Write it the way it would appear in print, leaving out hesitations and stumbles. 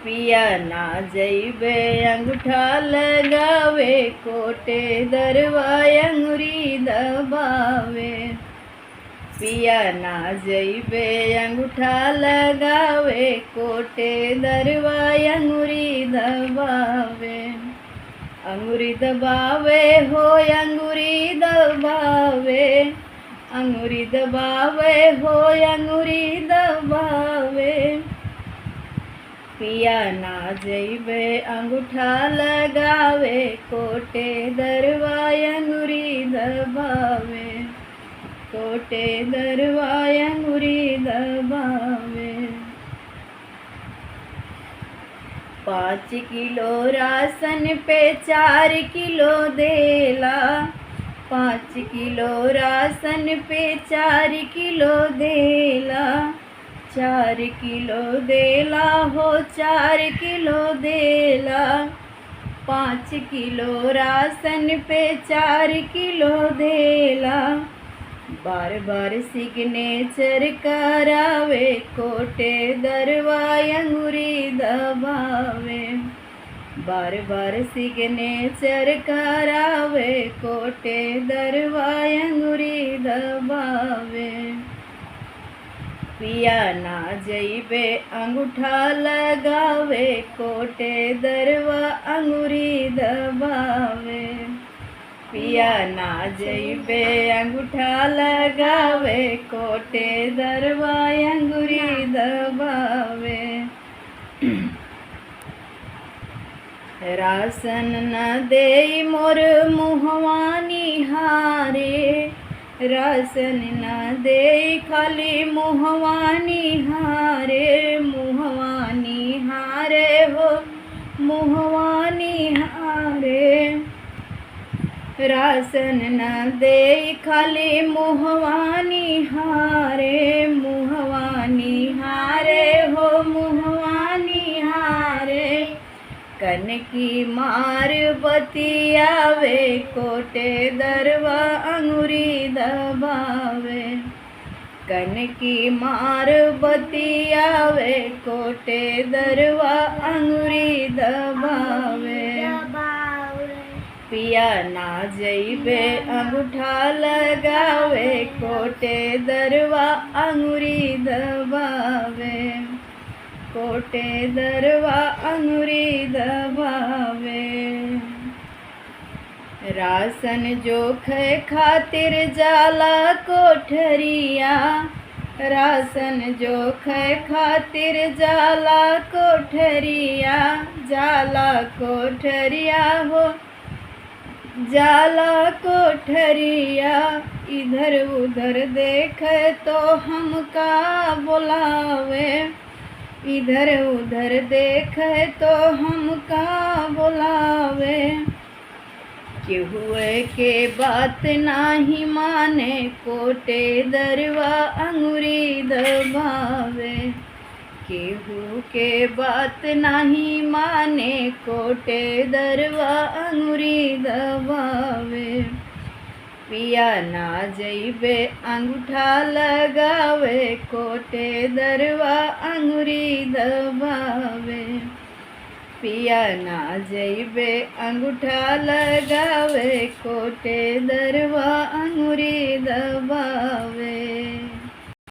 पिया ना जइबे अंगूठा लगावे, कोटे दरवा अंगुरी दबावे। पिया ना जइबे अंगूठा लगावे, कोटे दरवा अंगुरी दबावे। अंगुरी दबावे हो अंगुरी दबावे, अंगुरी दबावे हो अंगुरी दबावे। पिया ना जइबे अंगूठा लगावे, कोटे दरवा अंगुरी दबावे, कोटे दरवा अंगुरी दबावे। 5 किलो राशन पे 4 किलो देला, 5 किलो राशन पे 4 किलो देला, 4 किलो देला हो 4 किलो देला। 5 किलो राशन पे 4 किलो देला। बार बार सिग्नेचर करावे, कोटे दरवा अंगुरी दबावे। बार बार सिग्नेचर करावे, कोटे दरवा अंगुरी दबावे। पिया ना जइबे अंगूठा लगावे, कोटे दरवा अंगुरी दबावे। पिया ना जइबे अंगूठा लगावे, कोटे दरवा अंगुरी दबावे। राशन न देई मोर मुहवा निहारे, राशन न देई खाली मुहवा निहारे, मुहवा निहारे हो मुहवा निहारे। राशन न देई खाली मुहवा निहारे, मुहवा निहारे हो मुहवा निहारे। कन की मार बतियावे, कोटे दरवा अंगुरी दबावे। कन की मार बतियावे, कोटे दरवा अंगुरी दबावे। पिया ना जइबे अंगूठा लगावे, कोटे दरवा अंगुरी दबावे, कोटे दरवा अंगुरी दबावे। राशन जोखे खातिर जाला कोठरिया, राशन जोखे खातिर जाला कोठरिया, जाला कोठरिया हो जाला कोठरिया। इधर उधर देखे तो हमका बुलावे, इधर उधर देखे तो हमका बुलावे। केहुए के बात नाही माने, कोटे दरवा अंगुरी दबावे। केहू के बात नहीं माने, कोटे दरवा अंगुरी दबावे। पिया ना जइबे अंगूठा लगावे, कोटे दरवा अंगुरी दबावे। पिया ना जइबे अंगूठा लगावे, कोटे दरवा अंगुरी दबावे।